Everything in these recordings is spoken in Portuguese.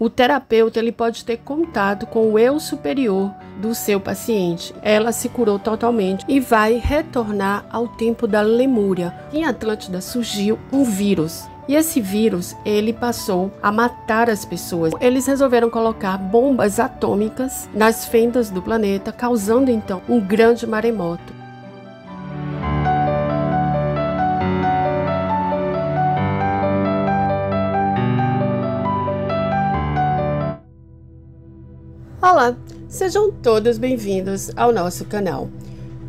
o terapeuta ele pode ter contato com o eu superior do seu paciente. Ela se curou totalmente e vai retornar ao tempo da Lemúria. Em Atlântida surgiu um vírus. E esse vírus, ele passou a matar as pessoas. Eles resolveram colocar bombas atômicas nas fendas do planeta, causando então um grande maremoto. Olá, sejam todos bem-vindos ao nosso canal.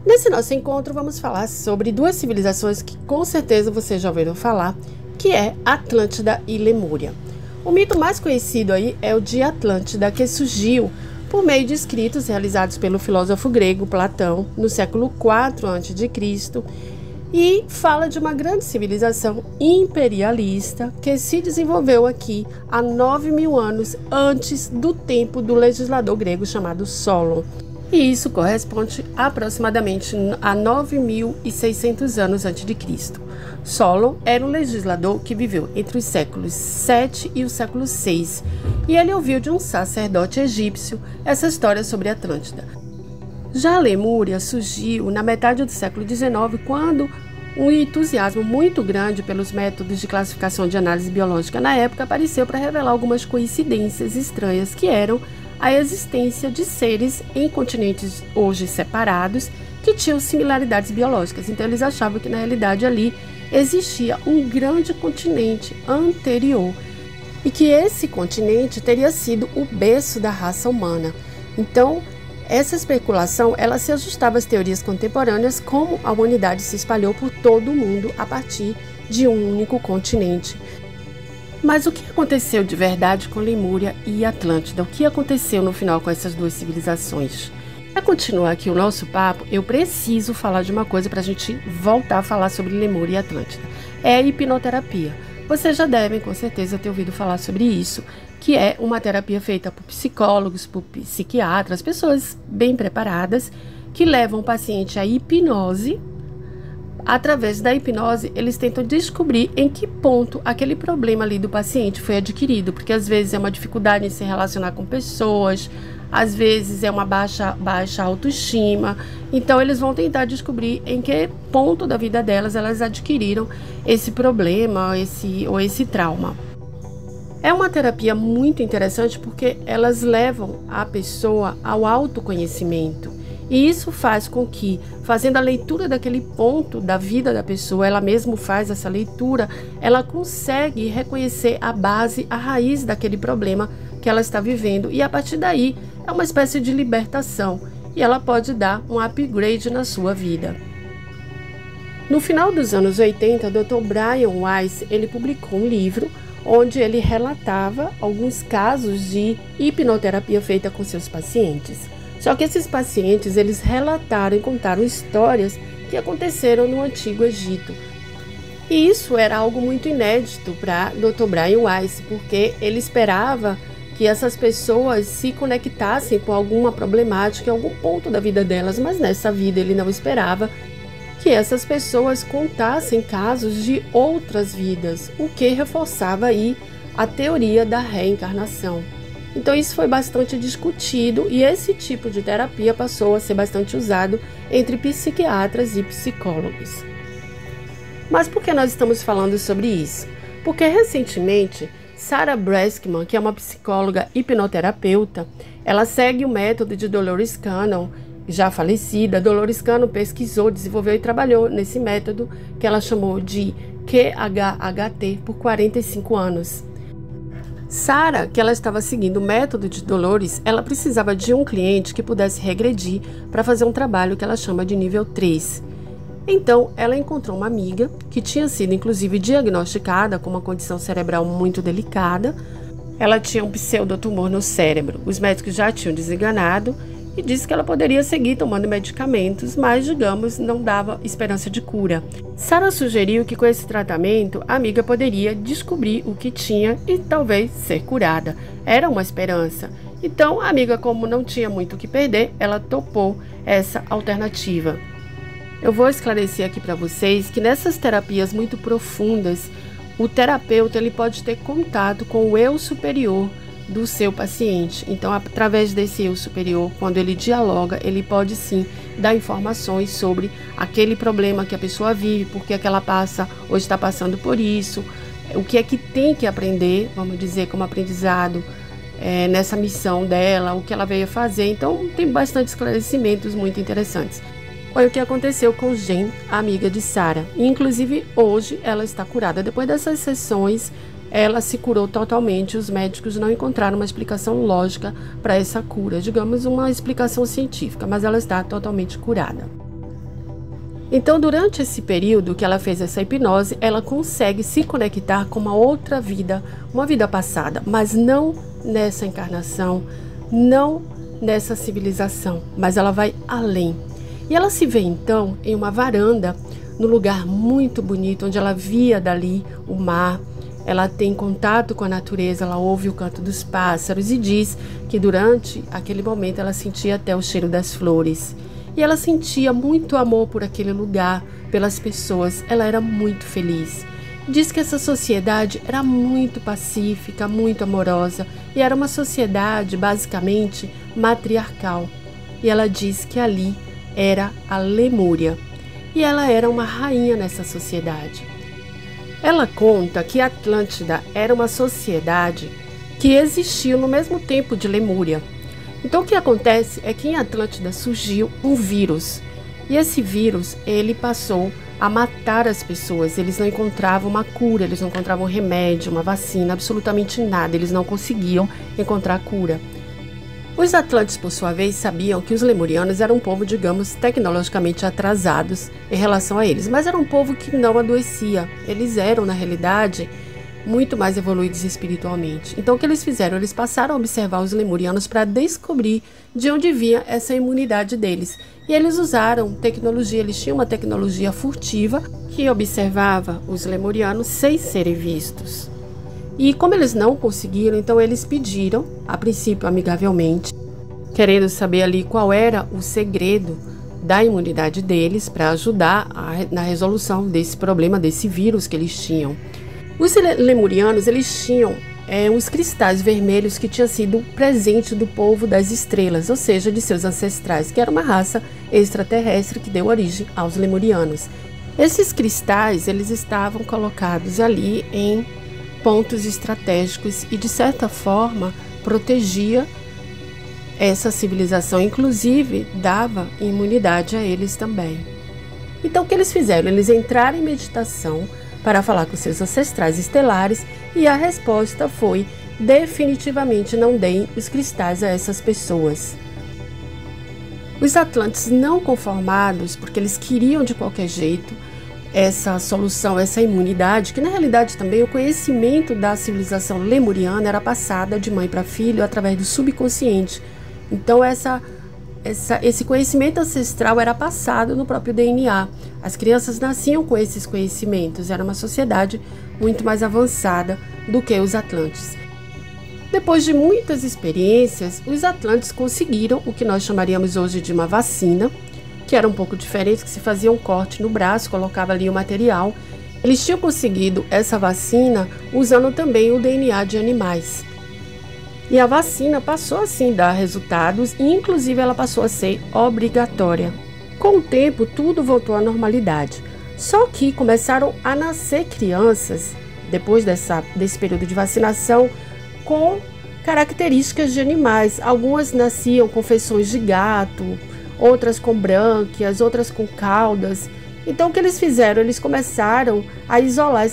Nesse nosso encontro vamos falar sobre duas civilizações que com certeza vocês já ouviram falar, que é Atlântida e Lemúria. O mito mais conhecido aí é o de Atlântida, que surgiu por meio de escritos realizados pelo filósofo grego Platão no século IV a.C. e fala de uma grande civilização imperialista que se desenvolveu aqui há 9.000 anos antes do tempo do legislador grego chamado Solon. E isso corresponde aproximadamente a 9.600 anos antes de Cristo. Solon era um legislador que viveu entre os séculos 7 e o século 6, e ele ouviu de um sacerdote egípcio essa história sobre Atlântida. Já a Lemúria surgiu na metade do século 19, quando um entusiasmo muito grande pelos métodos de classificação de análise biológica na época apareceu para revelar algumas coincidências estranhas que eram a existência de seres em continentes hoje separados que tinham similaridades biológicas. Então eles achavam que na realidade ali existia um grande continente anterior e que esse continente teria sido o berço da raça humana. Então essa especulação ela se ajustava às teorias contemporâneas, como a humanidade se espalhou por todo o mundo a partir de um único continente. Mas o que aconteceu de verdade com Lemúria e Atlântida? O que aconteceu no final com essas duas civilizações? Para continuar aqui o nosso papo, eu preciso falar de uma coisa para a gente voltar a falar sobre Lemúria e Atlântida. É a hipnoterapia. Vocês já devem, com certeza, ter ouvido falar sobre isso, que é uma terapia feita por psicólogos, por psiquiatras, pessoas bem preparadas, que levam o paciente à hipnose. Através da hipnose, eles tentam descobrir em que ponto aquele problema ali do paciente foi adquirido, porque às vezes é uma dificuldade em se relacionar com pessoas, às vezes é uma baixa autoestima. Então eles vão tentar descobrir em que ponto da vida delas elas adquiriram esse problema ou esse trauma. É uma terapia muito interessante porque elas levam a pessoa ao autoconhecimento. E isso faz com que, fazendo a leitura daquele ponto da vida da pessoa, ela mesma faz essa leitura, ela consegue reconhecer a base, a raiz daquele problema que ela está vivendo. E a partir daí, é uma espécie de libertação. E ela pode dar um upgrade na sua vida. No final dos anos 80, o Dr. Brian Weiss, ele publicou um livro onde ele relatava alguns casos de hipnoterapia feita com seus pacientes. Só que esses pacientes, eles relataram e contaram histórias que aconteceram no Antigo Egito. E isso era algo muito inédito para Dr. Brian Weiss, porque ele esperava que essas pessoas se conectassem com alguma problemática em algum ponto da vida delas, mas nessa vida ele não esperava que essas pessoas contassem casos de outras vidas, o que reforçava aí a teoria da reencarnação. Então isso foi bastante discutido e esse tipo de terapia passou a ser bastante usado entre psiquiatras e psicólogos. Mas por que nós estamos falando sobre isso? Porque recentemente Sarah Breskman, que é uma psicóloga hipnoterapeuta, ela segue o método de Dolores Cannon, já falecida. Dolores Cannon pesquisou, desenvolveu e trabalhou nesse método que ela chamou de QHHT por 45 anos. Sarah, que ela estava seguindo o método de Dolores, ela precisava de um cliente que pudesse regredir para fazer um trabalho que ela chama de nível 3. Então, ela encontrou uma amiga que tinha sido inclusive diagnosticada com uma condição cerebral muito delicada. Ela tinha um pseudotumor no cérebro. Os médicos já tinham desenganado e disse que ela poderia seguir tomando medicamentos, mas, digamos, não dava esperança de cura. Sarah sugeriu que com esse tratamento a amiga poderia descobrir o que tinha e talvez ser curada. Era uma esperança. Então, a amiga, como não tinha muito o que perder, ela topou essa alternativa. Eu vou esclarecer aqui para vocês que nessas terapias muito profundas, o terapeuta ele pode ter contato com o eu superior do seu paciente. Então, através desse eu superior, quando ele dialoga, ele pode sim dar informações sobre aquele problema que a pessoa vive, por que é que ela passa ou está passando por isso, o que é que tem que aprender, vamos dizer, como aprendizado nessa missão dela, o que ela veio fazer. Então, tem bastante esclarecimentos muito interessantes. Foi o que aconteceu com Jen, a amiga de Sarah. Inclusive, hoje ela está curada. Depois dessas sessões, ela se curou totalmente. Os médicos não encontraram uma explicação lógica para essa cura, digamos uma explicação científica, mas ela está totalmente curada. Então, durante esse período que ela fez essa hipnose, ela consegue se conectar com uma outra vida, uma vida passada, mas não nessa encarnação, não nessa civilização, mas ela vai além. E ela se vê então em uma varanda, num lugar muito bonito, onde ela via dali o mar. Ela tem contato com a natureza, ela ouve o canto dos pássaros e diz que durante aquele momento ela sentia até o cheiro das flores. E ela sentia muito amor por aquele lugar, pelas pessoas, ela era muito feliz. Diz que essa sociedade era muito pacífica, muito amorosa e era uma sociedade basicamente matriarcal. E ela diz que ali era a Lemúria e ela era uma rainha nessa sociedade. Ela conta que Atlântida era uma sociedade que existiu no mesmo tempo de Lemúria. Então o que acontece é que em Atlântida surgiu um vírus e esse vírus ele passou a matar as pessoas. Eles não encontravam uma cura, eles não encontravam remédio, uma vacina, absolutamente nada, eles não conseguiam encontrar cura. Os Atlantes, por sua vez, sabiam que os Lemurianos eram um povo, digamos, tecnologicamente atrasados em relação a eles, mas era um povo que não adoecia. Eles eram, na realidade, muito mais evoluídos espiritualmente. Então, o que eles fizeram? Eles passaram a observar os Lemurianos para descobrir de onde vinha essa imunidade deles. E eles usaram tecnologia, eles tinham uma tecnologia furtiva que observava os Lemurianos sem serem vistos. E como eles não conseguiram, então eles pediram, a princípio amigavelmente, querendo saber ali qual era o segredo da imunidade deles para ajudar na resolução desse problema, desse vírus que eles tinham. Os Lemurianos, eles tinham os cristais vermelhos que tinham sido presente do povo das estrelas, ou seja, de seus ancestrais, que era uma raça extraterrestre que deu origem aos Lemurianos. Esses cristais, eles estavam colocados ali em pontos estratégicos e, de certa forma, protegia essa civilização, inclusive dava imunidade a eles também. Então, o que eles fizeram? Eles entraram em meditação para falar com seus ancestrais estelares e a resposta foi: definitivamente não deem os cristais a essas pessoas. Os Atlantes, não conformados, porque eles queriam de qualquer jeito essa solução, essa imunidade, que na realidade também o conhecimento da civilização lemuriana era passada de mãe para filho através do subconsciente. Então esse conhecimento ancestral era passado no próprio DNA. As crianças nasciam com esses conhecimentos, era uma sociedade muito mais avançada do que os Atlantes. Depois de muitas experiências, os Atlantes conseguiram o que nós chamaríamos hoje de uma vacina, que era um pouco diferente, que se fazia um corte no braço, colocava ali o material. Eles tinham conseguido essa vacina usando também o DNA de animais. E a vacina passou assim a dar resultados e inclusive ela passou a ser obrigatória. Com o tempo, tudo voltou à normalidade. Só que começaram a nascer crianças, depois desse período de vacinação, com características de animais. Algumas nasciam com feições de gato, outras com brânquias, outras com caudas. Então o que eles fizeram? Eles começaram a isolar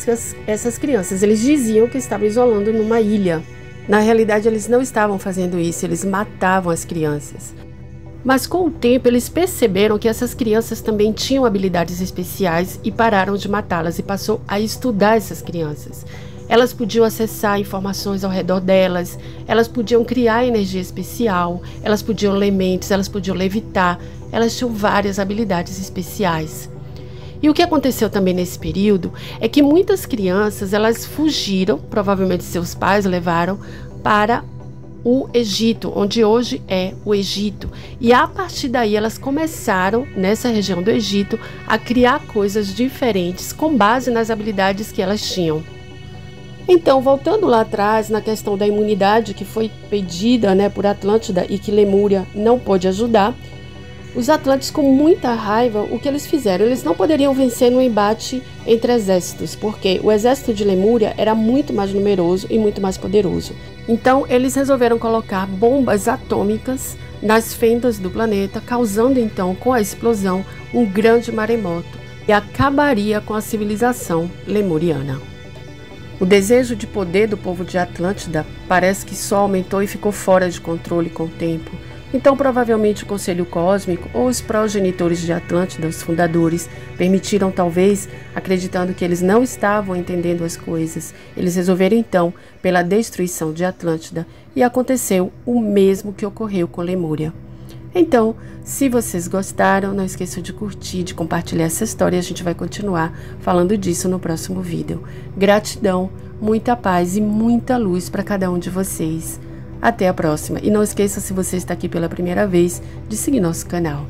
essas crianças. Eles diziam que estavam isolando numa ilha. Na realidade eles não estavam fazendo isso, eles matavam as crianças. Mas com o tempo eles perceberam que essas crianças também tinham habilidades especiais e pararam de matá-las e passou a estudar essas crianças. Elas podiam acessar informações ao redor delas, elas podiam criar energia especial, elas podiam ler mentes, elas podiam levitar, elas tinham várias habilidades especiais. E o que aconteceu também nesse período é que muitas crianças, elas fugiram, provavelmente seus pais levaram para o Egito, onde hoje é o Egito. E a partir daí elas começaram, nessa região do Egito, a criar coisas diferentes com base nas habilidades que elas tinham. Então, voltando lá atrás, na questão da imunidade que foi pedida, né, por Atlântida e que Lemúria não pôde ajudar, os Atlantes, com muita raiva, o que eles fizeram? Eles não poderiam vencer no embate entre exércitos, porque o exército de Lemúria era muito mais numeroso e muito mais poderoso. Então, eles resolveram colocar bombas atômicas nas fendas do planeta, causando então, com a explosão, um grande maremoto e acabaria com a civilização lemuriana. O desejo de poder do povo de Atlântida parece que só aumentou e ficou fora de controle com o tempo. Então, provavelmente, o Conselho Cósmico ou os progenitores de Atlântida, os fundadores, permitiram, talvez, acreditando que eles não estavam entendendo as coisas. Eles resolveram, então, pela destruição de Atlântida, e aconteceu o mesmo que ocorreu com Lemúria. Então, se vocês gostaram, não esqueçam de curtir, de compartilhar essa história, e a gente vai continuar falando disso no próximo vídeo. Gratidão, muita paz e muita luz para cada um de vocês. Até a próxima. E não esqueça, se você está aqui pela primeira vez, de seguir nosso canal.